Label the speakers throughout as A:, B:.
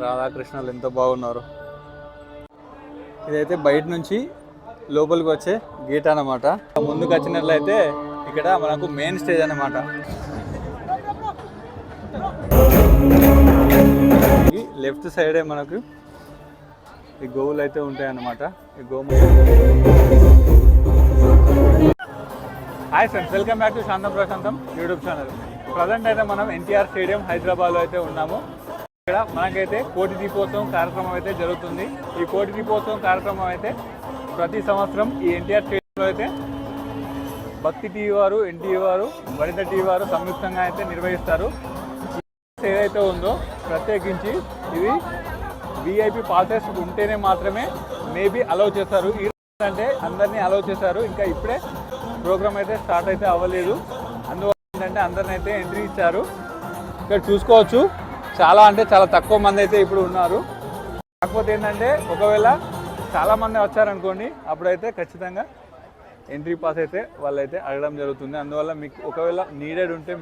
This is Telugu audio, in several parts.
A: రాధాకృష్ణలు ఎంత బాగున్నారు. ఇదైతే బయట నుంచి లోపలికి వచ్చే గేట్ అన్నమాట. ముందుకు వచ్చినట్లయితే ఇక్కడ మనకు మెయిన్ స్టేజ్ అన్నమాట. లెఫ్ట్ సైడే మనకు ఈ గోవులు అయితే ఉంటాయి అన్నమాట. ఈ గోవు. Hi friends, welcome back to శాంతం ప్రశాంతం యూట్యూబ్ ఛానల్. ప్రజెంట్ అయితే మనం ఎన్టీఆర్ స్టేడియం హైదరాబాద్లో అయితే ఉన్నాము. ఇక్కడ మనకైతే కోటి దీపోత్సవం కార్యక్రమం అయితే జరుగుతుంది. ఈ కోటి దీపోత్సవం కార్యక్రమం అయితే ప్రతి సంవత్సరం ఈ ఎన్టీఆర్ స్టేడియంలో అయితే భక్తి టీవీ వారు, ఎన్టీవీ వారు, వనిత టీవీ వారు సంయుక్తంగా అయితే నిర్వహిస్తారు. ఏదైతే ఉందో ప్రత్యేకించి ఇది విఐపి పాసెస్ ఉంటేనే మాత్రమే మేబీ అలౌ చేస్తారు. అంటే అందరినీ అలౌ చేశారు. ఇంకా ఇప్పుడే ప్రోగ్రామ్ అయితే స్టార్ట్ అయితే అవ్వలేదు. అందువల్ల ఏంటంటే అందరిని అయితే ఎంట్రీ ఇచ్చారు. ఇక్కడ చూసుకోవచ్చు చాలా అంటే చాలా తక్కువ మంది అయితే ఇప్పుడు ఉన్నారు. కాకపోతే ఏంటంటే ఒకవేళ చాలామంది వచ్చారనుకోండి అప్పుడైతే ఖచ్చితంగా ఎంట్రీ పాస్ అయితే వాళ్ళైతే అడగడం జరుగుతుంది. అందువల్ల మీకు ఒకవేళ నీడెడ్ ఉంటే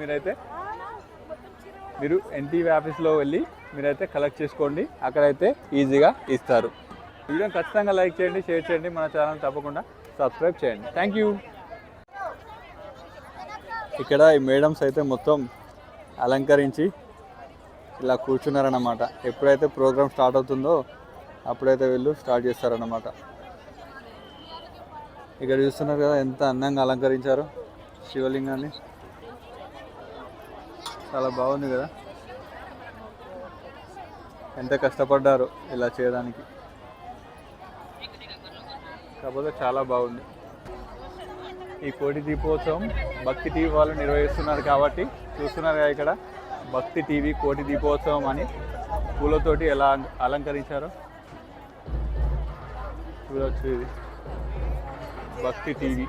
A: మీరు ఎన్టీవీ ఆఫీస్లో వెళ్ళి మీరైతే కలెక్ట్ చేసుకోండి. అక్కడైతే ఈజీగా ఇస్తారు. వీడియోని ఖచ్చితంగా లైక్ చేయండి, షేర్ చేయండి, మన ఛానల్ తప్పకుండా సబ్స్క్రైబ్ చేయండి. Thank you. ఇక్కడ ఈ మేడమ్స్ అయితే మొత్తం అలంకరించి ఇలా కూర్చున్నారన్నమాట. ఎప్పుడైతే ప్రోగ్రామ్ స్టార్ట్ అవుతుందో అప్పుడైతే వీళ్ళు స్టార్ట్ చేస్తారన్నమాట. ఇక్కడ చూస్తున్నారు కదా ఎంత అందంగా అలంకరించారు శివలింగాన్ని. చాలా బాగుంది కదా, ఎంత కష్టపడ్డారు ఇలా చేయడానికి. కాకపోతే చాలా బాగుంది. ఈ కోటి దీపోత్సవం భక్తి టీవీ వాళ్ళు నిర్వహిస్తున్నారు కాబట్టి చూస్తున్నారు కదా ఇక్కడ భక్తి టీవీ కోటి దీపోత్సవం అని పూలతోటి ఎలా అలంకరించారో చూడవచ్చు. ఇది భక్తి టీవీ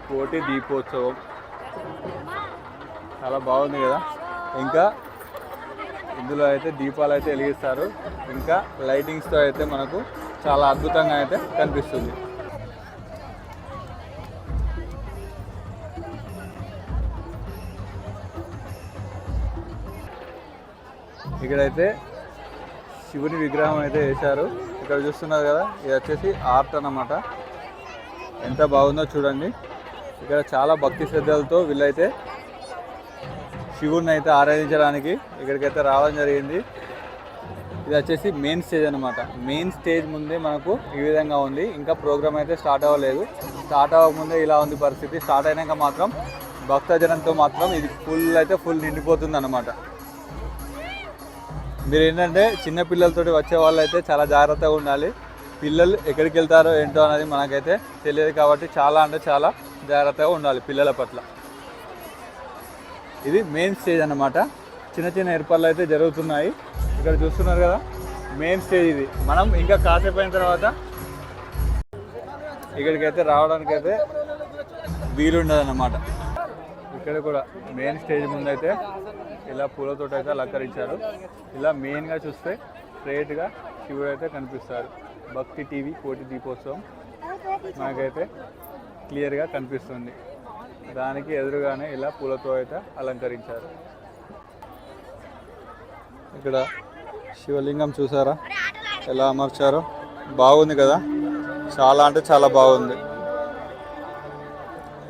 A: కోటి దీపోత్సవం చాలా బాగుంది కదా. ఇంకా ఇందులో అయితే దీపాలు అయితే వెలిగిస్తారు. ఇంకా లైటింగ్స్తో అయితే మనకు చాలా అద్భుతంగా అయితే కనిపిస్తుంది. ఇక్కడైతే శివుని విగ్రహం అయితే వేశారు. ఇక్కడ చూస్తున్నారు కదా, ఇది వచ్చేసి ఆర్ట్ అన్నమాట. ఎంత బాగుందో చూడండి. ఇక్కడ చాలా భక్తి శ్రద్ధలతో వీళ్ళైతే శివుడిని అయితే ఆరాధించడానికి ఇక్కడికైతే రావడం జరిగింది. ఇది వచ్చేసి మెయిన్ స్టేజ్ అనమాట. మెయిన్ స్టేజ్ ముందే మనకు ఈ విధంగా ఉంది. ఇంకా ప్రోగ్రామ్ అయితే స్టార్ట్ అవ్వలేదు. స్టార్ట్ అవ్వకముందే ఇలా ఉంది పరిస్థితి. స్టార్ట్ అయినాక మాత్రం భక్తజనంతో మాత్రం ఇది ఫుల్ నిండిపోతుంది అన్నమాట. మీరు ఏంటంటే చిన్న పిల్లలతోటి వచ్చే వాళ్ళు అయితే చాలా జాగ్రత్తగా ఉండాలి. పిల్లలు ఎక్కడికి వెళ్తారో ఏంటో అనేది మనకైతే తెలియదు కాబట్టి చాలా అంటే చాలా జాగ్రత్తగా ఉండాలి పిల్లల పట్ల. ఇది మెయిన్ స్టేజ్ అన్నమాట. చిన్న చిన్న ఏర్పాట్లు అయితే జరుగుతున్నాయి. ఇక్కడ చూస్తున్నారు కదా మెయిన్ స్టేజ్ ఇది. మనం ఇంకా కాసేపు అయిన తర్వాత ఇక్కడికైతే రావడానికైతే వీలుండదు అన్నమాట. ఇక్కడ కూడా మెయిన్ స్టేజ్ ముందైతే ఇలా పూలతో అయితే అలంకరించారు. ఇలా మెయిన్గా చూస్తే స్ట్రైట్గా శివుడు అయితే కనిపిస్తారు. భక్తి టీవీ కోటి దీపోత్సవం మనకైతే క్లియర్గా కనిపిస్తుంది. దానికి ఎదురుగానే ఇలా పూలతో అయితే అలంకరించారు. ఇక్కడ శివలింగం చూసారా ఎలా అమర్చారో, బాగుంది కదా, చాలా అంటే చాలా బాగుంది.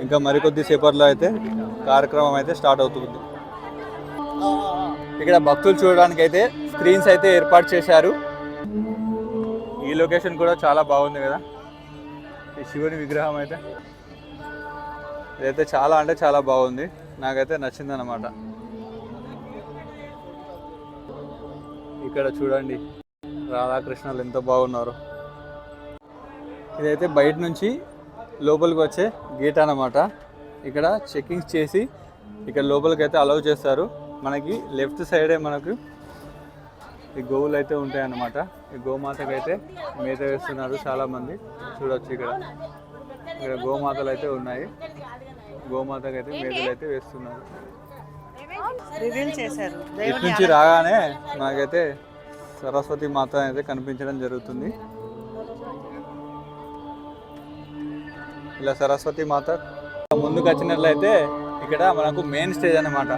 A: ఇంకా మరికొద్ది సేపట్లో అయితే కార్యక్రమం అయితే స్టార్ట్ అవుతుంది. ఇక్కడ భక్తులు చూడడానికి అయితే స్క్రీన్స్ అయితే ఏర్పాటు చేశారు. ఈ లొకేషన్ కూడా చాలా బాగుంది కదా. ఈ శివుని విగ్రహం అయితే ఇదైతే చాలా అంటే చాలా బాగుంది. నాకైతే నచ్చింది అన్నమాట. ఇక్కడ చూడండి రాధాకృష్ణలు ఎంత బాగున్నారు. ఇదైతే బయట నుంచి లోపలికి వచ్చే గేట్ అన్నమాట. ఇక్కడ చెకింగ్స్ చేసి ఇక్కడ లోపలికి అయితే అలౌ చేస్తారు. మనకి లెఫ్ట్ సైడే మనకు ఈ గోవులు అయితే ఉంటాయి అన్నమాట. ఈ గోమాతకి అయితే మేత వేస్తున్నారు చాలామంది. చూడవచ్చు ఇక్కడ గోమాతలు అయితే ఉన్నాయి. గోమాతకి అయితే మేతలు అయితే వేస్తున్నారు. ఇటు నుంచి రాగానే నాకైతే సరస్వతి మాత అయితే కనిపించడం జరుగుతుంది. ఇలా సరస్వతి మాత ముందుకు వచ్చినట్లయితే ఇక్కడ మనకు మెయిన్ స్టేజ్ అన్నమాట.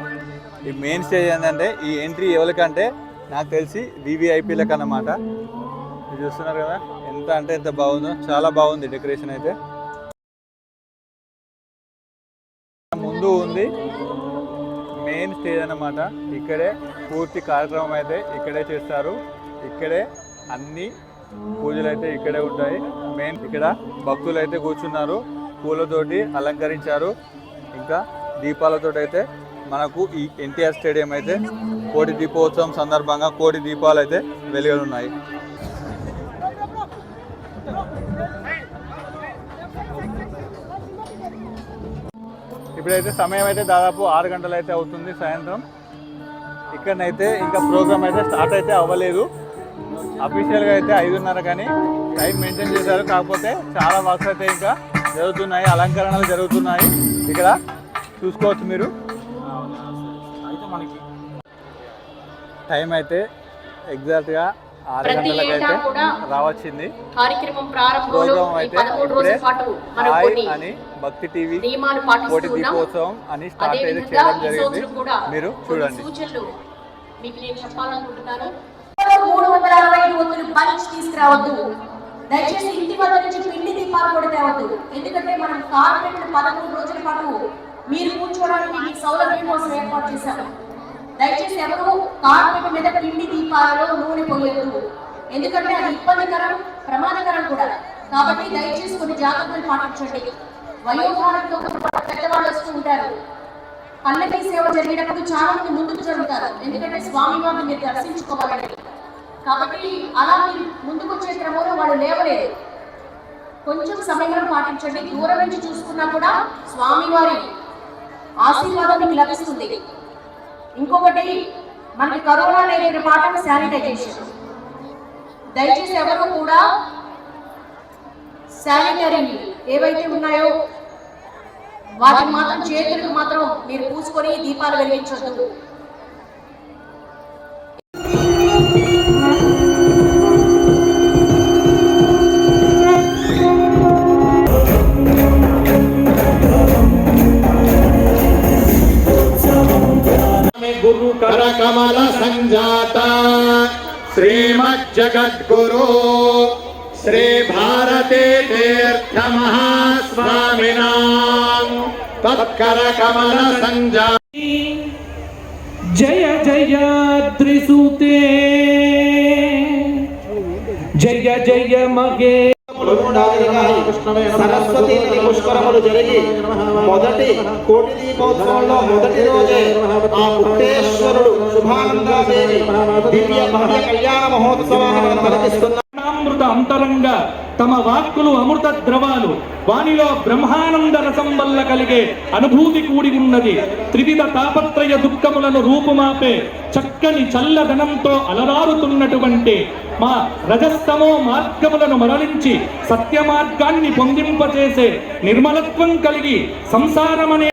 A: ఈ మెయిన్ స్టేజ్ ఏంటంటే ఈ ఎంట్రీ ఎవరికంటే నాకు తెలిసి వివిఐపీలకు అన్నమాట. మీరు చూస్తున్నారు కదా ఎంత అంటే ఎంత బాగుందో, చాలా బాగుంది డెకరేషన్ అయితే. ముందు ఉంది మెయిన్ స్టేజ్ అన్నమాట. ఇక్కడే పూర్తి కార్యక్రమం అయితే ఇక్కడే చేస్తారు. ఇక్కడే అన్ని పూజలు అయితే ఇక్కడే ఉంటాయి. మెయిన్ ఇక్కడ భక్తులు అయితే కూర్చున్నారు, పూలతోటి అలంకరించారు, ఇంకా దీపాలతో అయితే మనకు ఈ ఎన్టీఆర్ స్టేడియం అయితే కోటి దీపోత్సవం సందర్భంగా కోటి దీపాలు అయితే వెలుగుతున్నాయి. ఇప్పుడైతే సమయం అయితే దాదాపు 6 గంటలు అయితే అవుతుంది సాయంత్రం. ఇక్కడనైతే ఇంకా ప్రోగ్రామ్ అయితే స్టార్ట్ అయితే అవ్వలేదు. అఫీషియల్గా అయితే 5:30 కానీ టైం మెయింటైన్ చేశారు. కాకపోతే చాలా వర్క్స్ అయితే ఇంకా జరుగుతున్నాయి, అలంకరణలు జరుగుతున్నాయి. ఇక్కడ చూసుకోవచ్చు మీరు. టైం అయితే ఎగ్జాక్ట్గా 6 గంటలకైతే రావచ్చింది. ప్రోగ్రామ్ అయితే ఇప్పుడే హాయ్ అని భక్తి టీవీ కోటి దీపోత్సవం అని స్టార్ట్ అయితే చేయడం జరిగింది. మీరు చూడండి.
B: 365 ఒత్తులు బంచ్ తీసుకురావద్దు. దయచేసి ఇంటి వద్ద నుంచి పిండి దీపాలు కూడా తేవద్దు. ఎందుకంటే మనం కార్పెట్ 11 రోజుల పాటు మీరు కూర్చోవడానికి మీ సౌలభ్యం కోసం ఏర్పాటు చేశాము. దయచేసి ఎవరు కార్పెట్ మీద పిండి దీపాలలో నూనె పోయొద్దు. ఎందుకంటే అది ఇబ్బందికరం, ప్రమాదకరం కూడా. కాబట్టి దయచేసి కొన్ని జాగ్రత్తలు పాటించండి. వయోభారంతో పెద్దవాళ్ళు వస్తూ ఉంటారు. పల్లకి సేవ జరిగేటప్పుడు చాలా మంది ముందుకు జరుగుతారు, ఎందుకంటే స్వామి వారిని మీరు దర్శించుకోవాలని. కాబట్టి అలా మీరు ముందుకు వచ్చే క్రమంలో వాళ్ళు లేవలేదు. కొంచెం సమయం పాటించండి. దూరం నుంచి చూసుకున్నా కూడా స్వామి వారి ఆశీర్వాదం మీకు లభిస్తుంది. ఇంకొకటి, మనకి కరోనా నేర్పిన పాఠం శానిటైజేషన్. దయచేసి ఎవరు కూడా శానిటరీ ఏవైతే ఉన్నాయో వాటిని మాత్రం చేతులకు మాత్రం మీరు పూసుకొని దీపాలు వెలిగించొద్దు.
C: గురు కర కమల సంజాత శ్రీమజ్జగద్గురు శ్రీ భారతీ తీర్థ మహాస్వామినాం తత్కర కమల సంజాత.
D: జయ జయాద్రిసుతే జయ జయ మగే.
C: సరస్వతి నది పుష్కరములు జరిగి మొదటి కోటి దీపోత్సవంలో మొదటి రోజే ఆ ముక్తేశ్వరుడు శుభానందాదేవి దివ్య భవ్య కళ్యాణ మహోత్సవాన్ని మనం తిలకిస్తున్నాం.
D: అమృత అంతరంగ తమ వాక్కులు అమృత ద్రవాలు, వానిలో బ్రహ్మానంద రసం వల్ల కలిగే అనుభూతి కూడి ఉన్నది. త్రివిధ తాపత్రయ దుఃఖములను రూపుమాపే చక్కని చల్లదనంతో అలరారుతున్నటువంటి మా రజస్తమో మార్గములను మరలించి సత్య మార్గాన్ని పొందింపచేసే నిర్మలత్వం కలిగి సంసారమనే